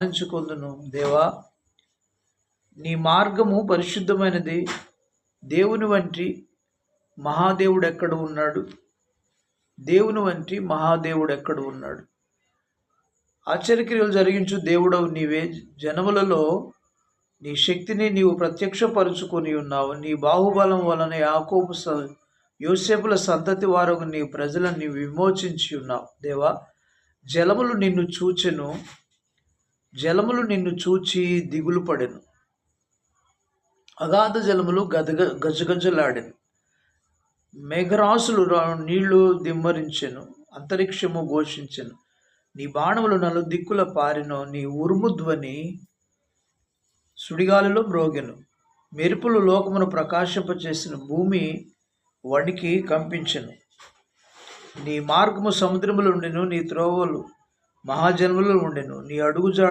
ధ్యానించుకొందును. దేవా, నీ మార్గము పరిశుద్ధమైనది. దేవుని వంటి మహాదేవుడు ఎక్కడ ఉన్నాడు? దేవుని వంటి మహాదేవుడు ఎక్కడ ఉన్నాడు? ఆశ్చర్యక్రియలు జరిగించు దేవుడవు నీవే. జనములలో నీ శక్తిని నీవు ప్రత్యక్షపరుచుకొని ఉన్నావు. నీ బాహుబలం వలన యాకోబు యోసేపుల సంతతి వారు నీ ప్రజలను నీవు విమోచించి ఉన్నావు. దేవా, జలములు నిన్ను చూచి దిగులు పడెను. అగాధ జలములు గజగజలాడెను. మేఘరాశులు నీళ్లు దిమ్మరించెను. అంతరిక్షము ఘోషించెను. నీ బాణములు నలుదిక్కుల పారెను. నీ ఉరుము ధ్వని సుడిగాలిలో మ్రోగెను. మెరుపులు లోకమును ప్రకాశింపచేసిన. భూమి వణికి కంపించెను. నీ మార్గము సముద్రములు ఉండెను. నీ త్రోవలు మహాజన్మలు ఉండెను. నీ అడుగుజాడ